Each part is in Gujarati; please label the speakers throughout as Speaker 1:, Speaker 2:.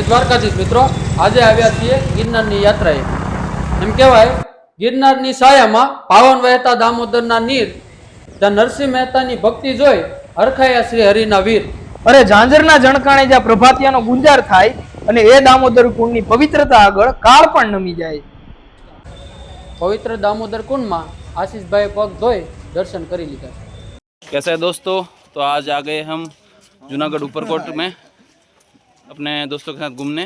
Speaker 1: દ્વારકાધીશ મિત્રો, આજે આવ્યા છીએ ગિરનારની યાત્રાએ. એમ કહેવાય ગિરનારની છાયામાં પાવન વહેતા દામોદરના નીર, જ્યાં નરસિંહ મહેતાની ભક્તિ જોઈ હરખાયા શ્રી હરિના વીર.
Speaker 2: અરે ઝાંઝરના જણકાણે જ્યાં પ્રભાતિયાનો ગુંજાર થાય અને એ દામોદર કુંડની પવિત્રતા આગળ કાળ પણ નમી જાય.
Speaker 1: પવિત્ર દામોદર કુંડમાં આશીષભાઈ પગ ધોઈ દર્શન કરી લીધા.
Speaker 3: कैसे है दोस्तों, तो आज आ गए हम जूनागढ़ ऊपरकोट में अपने दोस्तों के साथ घूमने।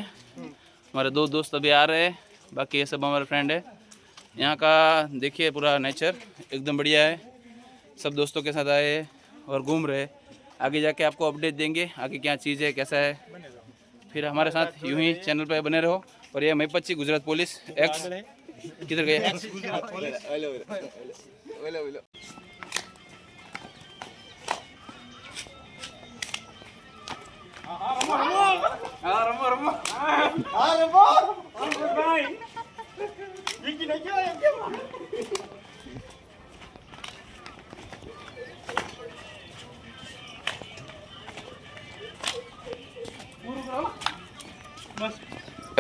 Speaker 3: हमारे दो दोस्त अभी आ रहे हैं, बाकी ये सब हमारे फ्रेंड है। यहाँ का देखिए पूरा नेचर एकदम बढ़िया है। सब दोस्तों के साथ आए हैं और घूम रहे हैं। आगे जाके आपको अपडेट देंगे आगे क्या चीज़ है, कैसा है। फिर हमारे साथ यूं ही चैनल पे बने रहो। और ये मैपच्ची गुजरात पुलिस एक्स किधर गए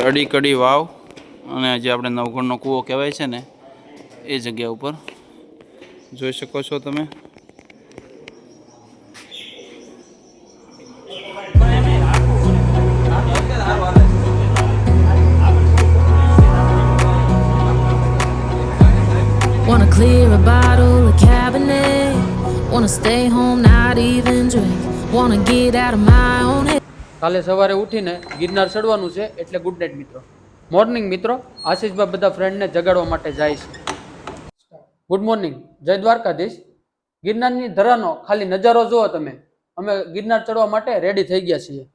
Speaker 3: અડી કડી વાવ અને જે આપણે નવઘણનો કૂવો કહેવાય છે ને એ જગ્યા ઉપર જોઈ શકો છો તમે.
Speaker 4: Wanna clear a bottle of Cabernet. Wanna stay home, not even drink. Wanna get out of my own head.
Speaker 1: કાલે સવારે ઉઠીને ગિરનાર ચડવાનું છે એટલે ગુડ નાઇટ મિત્રો. મોર્નિંગ મિત્રો, આશીષભાઈ બધા ફ્રેન્ડને જગાડવા માટે જાય છે. ગુડ મોર્નિંગ, જય દ્વારકાધીશ. ગિરનારની ધરાનો ખાલી નજારો જુઓ તમે. અમે ગિરનાર ચડવા માટે રેડી થઈ ગયા છીએ.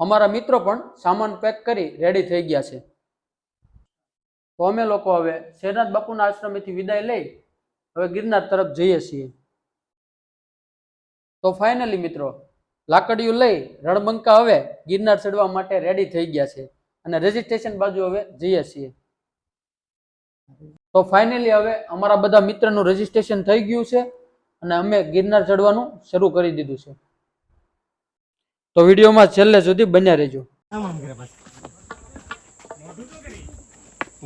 Speaker 1: અમારા મિત્રો પણ સામાન પેક કરી રેડી થઈ ગયા છે. તો અમે લોકો હવે શેરનાથ બાપુના આશ્રમેથી વિદાય લઈ હવે ગિરનાર તરફ જઈએ છીએ. તો ફાઇનલી મિત્રો, લાકડીયું લઈ રણબંકા હવે ગિરનાર ચડવા માટે રેડી થઈ ગયા છે અને રજીસ્ટ્રેશન બાજુ હવે જઈએ છીએ. તો ફાઇનલી હવે અમારા બધા મિત્રનું રજીસ્ટ્રેશન થઈ ગયું છે અને અમે ગિરનાર ચડવાનું શરૂ કરી દીધું છે. તો વિડીયોમાં છેલ્લે સુધી બન્યા રહેજો.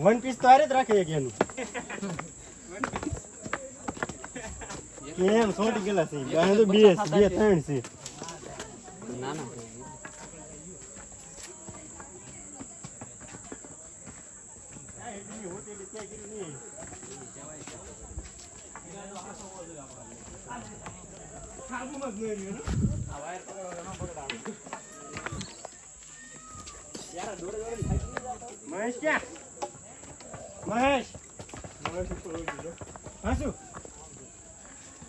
Speaker 5: વન પીસ તો આરે જ રાખે એક એનું એમ છોટી ગયેલા છે આ તો બે ત્રણ છે.
Speaker 1: ના ના
Speaker 5: મહેશ ક્યાં મહેશ હા શું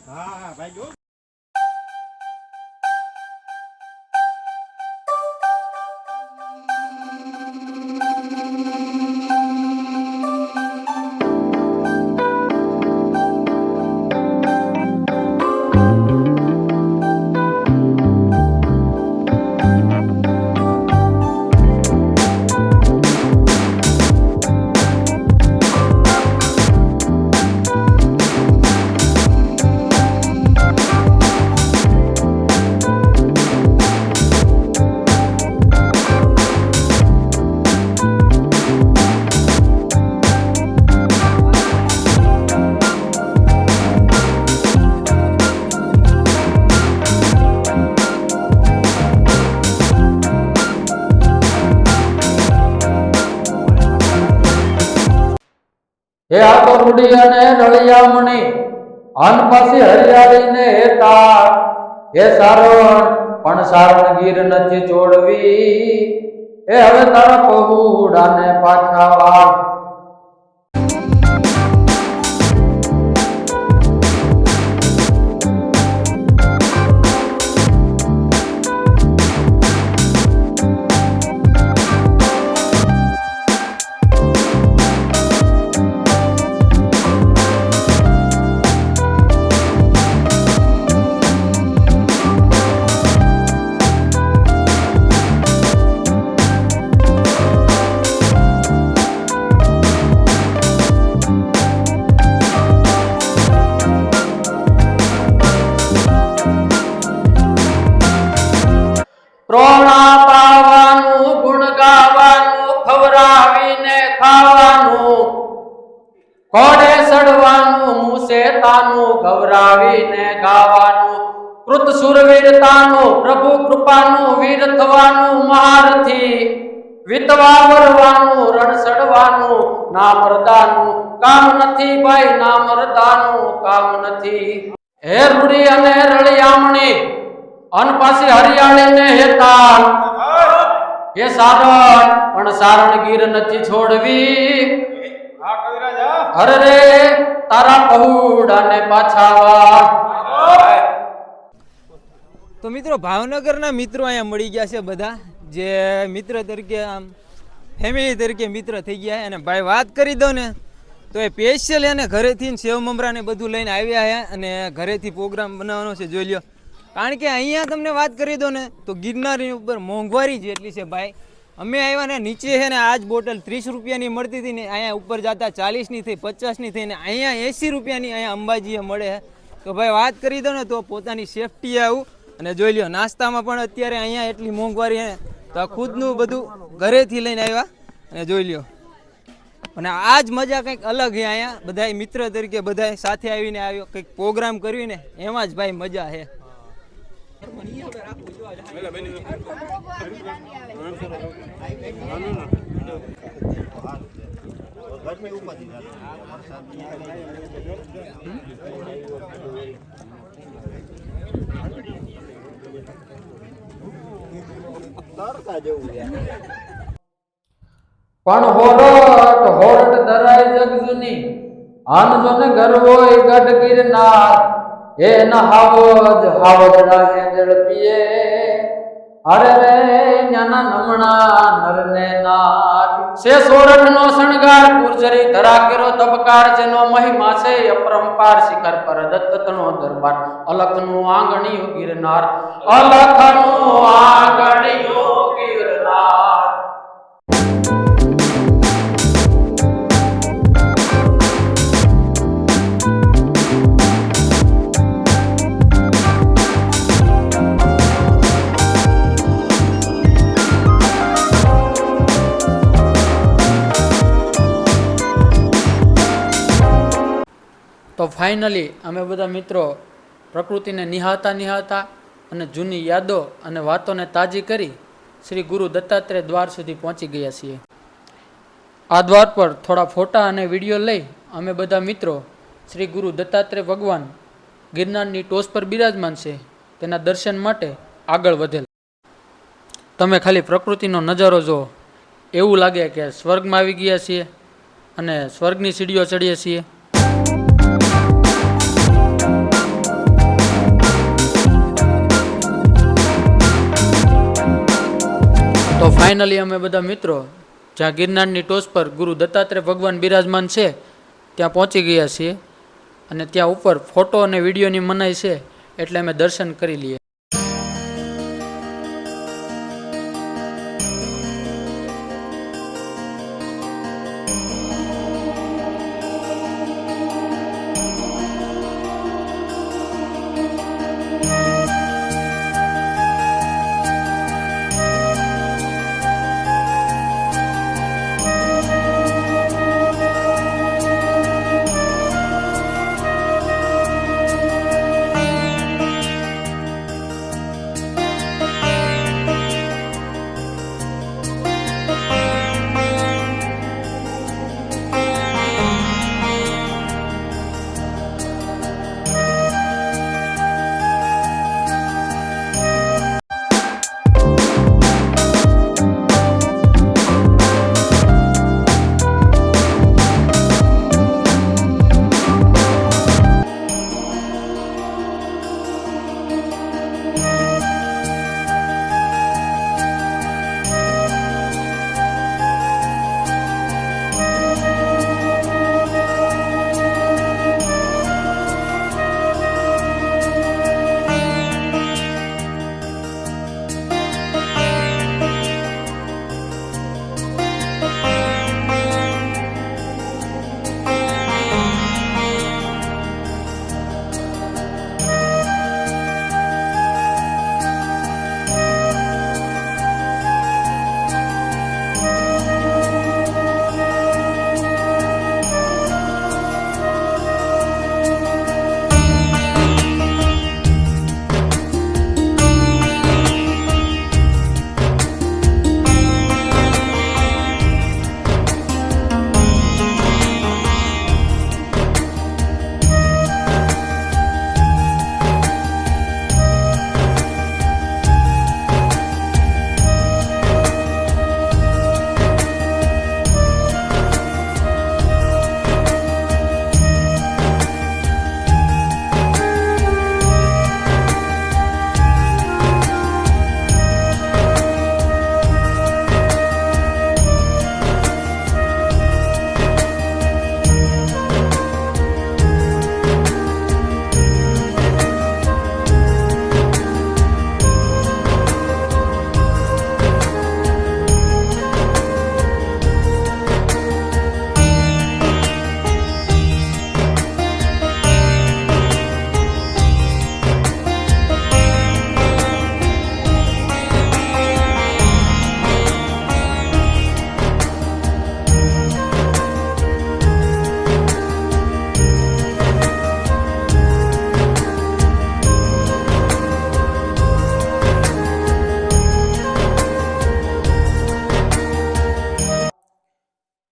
Speaker 5: હા ભાઈ જો
Speaker 1: હે આ તો રૂડી અને રળિયામણી આન પાસે હરિયાળી ને હેતા હે સારણ પણ સારણ ગીર નથી છોડવી હે હવે તારા પગુડાને પાછા વાળ. કોડે સડવાનું મૂસે તાનું ગૌરાવીને ગાવાનું કૃત સુરવીરતાનું પ્રભુ કૃપાનું વીર થવાનું મહારથી વિતવા વરવાનું રણ સડવાનું નામ રદાનું કામ નથી ભાઈ નામ રદાનું કામ નથી હે રૂડી અને રળિયામણી અન પાછી હરિયાળી ને હેતાલ હે સારણ પણ સારણ ગીર નથી છોડવી અરે રે તારા પહુડાને પાછા વાળ.
Speaker 6: તો મિત્રો ભાવનગરના મિત્રો અહીંયા મળી ગયા છે બધા જે મિત્ર તરીકે આમ ફેમિલી તરીકે મિત્ર થઈ ગયા છે. અને ભાઈ વાત કરી દો ને તો એ સ્પેશિયલ એને ઘરેથી સેવ મમરાને બધું લઈને આવ્યા છે અને ઘરેથી પ્રોગ્રામ બનાવવાનો છે, જોઈ લ્યો. કારણ કે અહીંયા તમને વાત કરી દો ને તો ગિરનારની ઉપર મોંઘવારી જેટલી છે ભાઈ. અમે આવ્યા ને નીચે છે ને આજ બોટલ 30 રૂપિયાની મળતી હતી ને અહીંયા ઉપર જતા 40ની થઈ 50ની થઈ ને અહીંયા 80 રૂપિયાની અહીંયા અંબાજીએ મળે છે. તો ભાઈ વાત કરી દો ને તો પોતાની સેફટી આવું. અને જોઈ લ્યો નાસ્તામાં પણ અત્યારે અહીંયા એટલી મોંઘવારી છે તો આ ખુદનું બધું ઘરેથી લઈને આવ્યા અને જોઈ લ્યો. અને આ જ મજા કંઈક અલગ છે અહીંયા બધા મિત્ર તરીકે બધા સાથે આવીને આવ્યો કંઈક પ્રોગ્રામ કર્યું ને એમાં જ ભાઈ મજા છે.
Speaker 1: પણ હોરટ હોરટ ધરાય જગજુની આન જોને ગરવોય ગઢ ગિરનાર એ ન હાવજ હાવજડા હેંજળ પીએ અરે રે ન્યાના નમણા નરને નાર સે સોરઠ નો શણગાર ગુર્જરી ધરા કેરો તબકાર જેનો મહિમા છે અપરંપાર શિખર પર દત્તનો દરબાર અલખનું આંગણીયું ગિરનાર અલખનું આંગણીયું ગિરનાર. તો ફાઇનલી અમે બધા મિત્રો પ્રકૃતિને નિહાળતા અને જૂની યાદો અને વાતોને તાજી કરી શ્રી ગુરુ દત્તાત્રેય દ્વાર સુધી પહોંચી ગયા છીએ. આ દ્વાર પર થોડા ફોટા અને વિડીયો લઈ અમે બધા મિત્રો શ્રી ગુરુ દત્તાત્રેય ભગવાન ગિરનારની ટોચ પર બિરાજમાન છે તેના દર્શન માટે આગળ વધેલ. તમે ખાલી પ્રકૃતિનો નજારો જુઓ, એવું લાગે કે સ્વર્ગમાં આવી ગયા છીએ અને સ્વર્ગની સીડીઓ ચડીએ છીએ. તો ફાઇનલી અમે બધા મિત્રો જ્યાં ગિરનારની ટોચ પર ગુરુ દત્તાત્રેય ભગવાન બિરાજમાન છે ત્યાં પહોંચી ગયા છીએ અને ત્યાં ઉપર ફોટો અને વિડીયોની મનાઈ છે એટલે અમે દર્શન કરી લઈએ.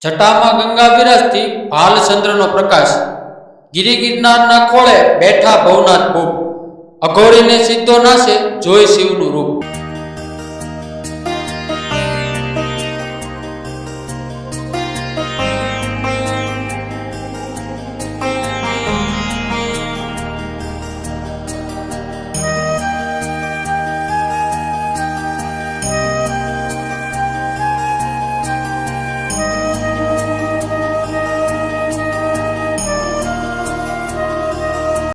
Speaker 1: જટામાં ગંગા વિરાજતી ભાલચંદ્રનો પ્રકાશ, ગિરી ગિરનારના ખોળે બેઠા ભવનાથ ભૂપ, અઘોરીને સીધો નાશે જોઈ શિવનું રૂપ.